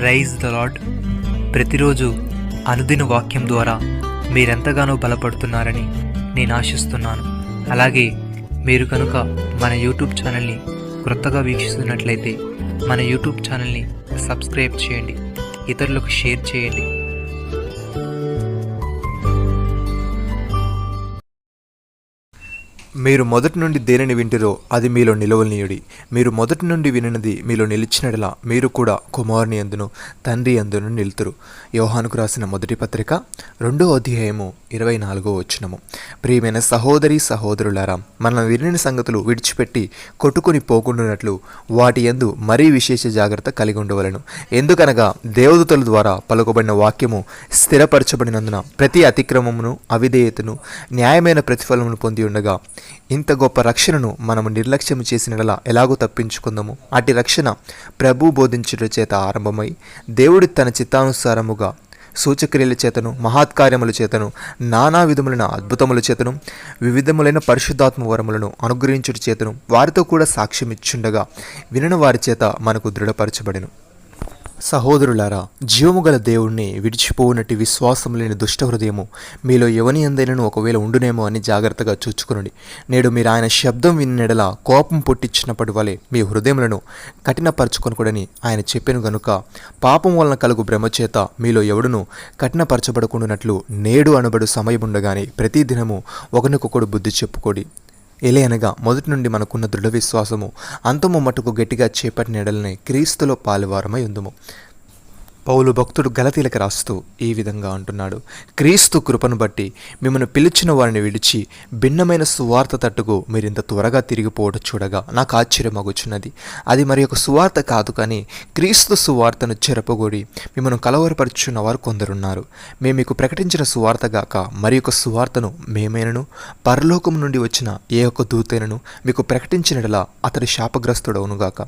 Praise the lord. ప్రతిరోజు అనుదిన వాక్యం ద్వారా మీరెంతగానో బలపడుతున్నారని నేను ఆశిస్తున్నాను. అలాగే మీరు కనుక మన యూట్యూబ్ ఛానల్ని క్రొత్తగా వీక్షిస్తున్నట్లయితే మన యూట్యూబ్ ఛానల్ని సబ్స్క్రైబ్ చేయండి, ఇతరులకు షేర్ చేయండి. మీరు మొదటి నుండి దేనిని వింటిరో అది మీలో నిలవనీయుడి. మీరు మొదటి నుండి వినినది మీలో నిలిచినట్లా మీరు కూడా కుమారుని యందును తండ్రి యందును నిలుతురు. యోహానుకు రాసిన మొదటి పత్రిక 2వ అధ్యాయము 24వ వచనము. ప్రియమైన సహోదరి సహోదరులారా, మనం వినిన సంగతులు విడిచిపెట్టి కొట్టుకుని పోకుండానట్లు వాటి యందు మరీ విశేష జాగ్రత్త కలిగి ఉండవలను. ఎందుకనగా దేవదూతల ద్వారా పలుకబడిన వాక్యము స్థిరపరచబడినందున ప్రతి అతిక్రమమును అవిధేయతను న్యాయమైన ప్రతిఫలమును పొంది ఉండగా ఇంత గొప్ప రక్షణను మనము నిర్లక్ష్యం చేసినలా ఎలాగో తప్పించుకుందాము. అటు రక్షణ ప్రభు బోధించుట చేత ఆరంభమై దేవుడి తన చిత్తానుసారముగా సూచక్రియల చేతను మహత్కార్యముల చేతను నానా విధములైన అద్భుతముల చేతను వివిధములైన పరిశుద్ధాత్మ వరములను అనుగ్రహించుట చేతను వారితో కూడా సాక్ష్యం ఇచ్చుండగా వినని వారి చేత మనకు దృఢపరచబడెను. సహోదరులారా, జీవము గల దేవుణ్ణి విడిచిపోవునట్టి విశ్వాసం లేని దుష్ట హృదయము మీలో ఎవని అందైనను ఒకవేళ ఉండునేమో అని జాగ్రత్తగా చూచుకునండి. నేడు మీరు ఆయన శబ్దం విన్నెడల కోపం పుట్టించినప్పటి వలె మీ హృదయములను కఠినపరచుకొనకూడని ఆయన చెప్పెను గనుక పాపం వలన కలుగు భ్రమచేత మీలో ఎవడును కఠినపరచబడకుండానట్లు నేడు అనబడు సమయముండగానే ప్రతి దినము ఒకరికొకడు బుద్ధి చెప్పుకోడి. ఎలయనగా మొదటి నుండి మనకున్న దృఢ విశ్వాసము అంతము మటుకు గట్టిగా చేపట్టిన ఎడలనే క్రీస్తులో పాలువారమై ఉందుము. పౌలు భక్తుడు గలతీలకు రాస్తూ ఈ విధంగా అంటున్నాడు: క్రీస్తు కృపను బట్టి మిమ్మల్ని పిలిచిన వారిని విడిచి భిన్నమైన సువార్త తట్టుకు మీరింత త్వరగా తిరిగిపోవడం చూడగా నాకు ఆశ్చర్యమగుచున్నది. అది మరి ఒక సువార్త కాదు, కానీ క్రీస్తు సువార్తను చెరపగొడి మిమ్మల్ని కలవరపరుచున్న వారు కొందరున్నారు. మేము మీకు ప్రకటించిన సువార్త గాక మరి ఒక సువార్తను మేమైనను పరలోకం నుండి వచ్చిన ఏ ఒక్క దూతైనను మీకు ప్రకటించినలా అతడు శాపగ్రస్తుడవునుగాక.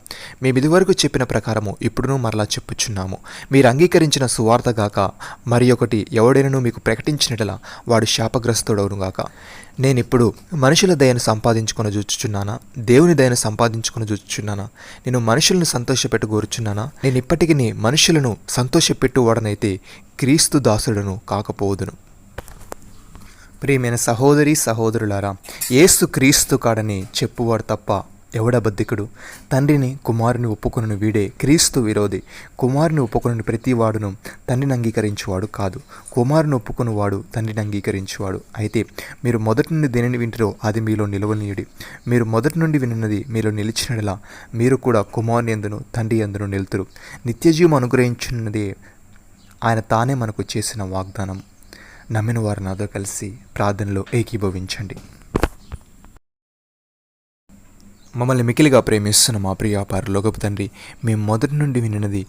మేము ఇదివరకు చెప్పిన ప్రకారము ఇప్పుడును మరలా చెప్పుచున్నాము. మీరు అంగీకరించిన సువార్త గాక మరి ఒకటి ఎవడైనను మీకు ప్రకటించినట్లా వాడు శాపగ్రస్తుడవునుగాక. నేనిప్పుడు మనుషుల దయను సంపాదించుకొని చూచుచున్నానా, దేవుని దయను సంపాదించుకొని చూచుచున్నానా? నేను మనుషులను సంతోషపెట్టు కోరుచున్నానా? నేను ఇప్పటికీ మనుషులను సంతోషపెట్టువాడనైతే క్రీస్తు దాసుడను కాకపోదును. ప్రియమైన సహోదరి సహోదరులారా, యేసు క్రీస్తు కాడని చెప్పువాడు తప్ప ఎవడబద్ధికుడు? తండ్రిని కుమారుని ఒప్పుకొనని వీడే క్రీస్తు విరోధి. కుమారుని ఒప్పుకొనని ప్రతివాడును తండ్రిని అంగీకరించువాడు కాదు, కుమారుని ఒప్పుకొనివాడు తండ్రిని అంగీకరించువాడు. అయితే మీరు మొదటి నుండి దేనిని వింటారో అది మీలో నిలవనీయుడి. మీరు మొదటి నుండి విన్నది మీలో నిలిచినలా మీరు కూడా కుమారుని యందును తండ్రి యందును నిలుతురు. నిత్యజీవం అనుగ్రహించున్నదే ఆయన తానే మనకు చేసిన వాగ్దానం. నమ్మిన వారు నాతో కలిసి ప్రార్థనలో ఏకీభవించండి. మమ్మల్ని మికిలిగా ప్రేమిస్తున్న మా ప్రియ పరలోకపు తండ్రి, మేము మొదటి నుండి వినినది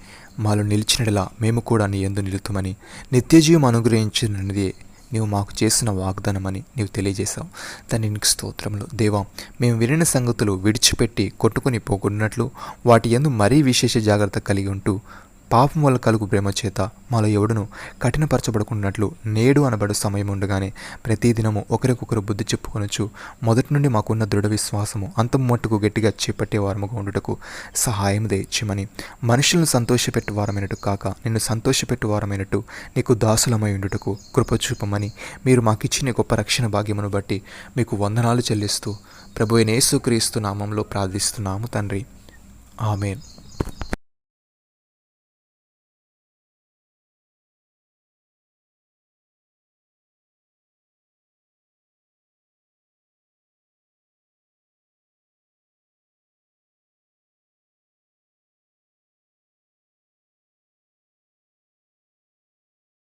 మాలో నిలిచినలా మేము కూడా నీ యందు నిలుతుమని, నిత్యజీవం అనుగ్రహించినదే నీవు మాకు చేసిన వాగ్దానమని నీవు తెలియజేశావు. తండ్రి నీకు స్తోత్రములు. దేవా, మేము వినిన సంగతులు విడిచిపెట్టి కొట్టుకుని పోకున్నట్లు వాటి యందు మరీ విశేష జాగ్రత్త కలిగి ఉంటూ పాపం వల్ల కలుగు ప్రేమ చేత మాలో ఎవడును కఠినపరచబడుకున్నట్లు నేడు అనబడు సమయం ఉండగానే ప్రతిదినము ఒకరికొకరు బుద్ధి చెప్పుకొనొచ్చు మొదటి నుండి మాకున్న దృఢ విశ్వాసము అంతం మట్టుకు గట్టిగా చేపట్టే వారముగా ఉండుటకు సహాయం దయచేయమని, మనుషులను సంతోషపెట్టు వారమైనట్టు కాక నిన్ను సంతోషపెట్టు వారమైనట్టు నీకు దాసులమై ఉండుటకు కృప చూపమని, మీరు మాకిచ్చిన గొప్ప రక్షణ భాగ్యమును బట్టి మీకు వందనాలు చెల్లిస్తూ ప్రభువైన యేసుక్రీస్తు నామంలో ప్రార్థిస్తున్నాము తండ్రి. ఆమేన్.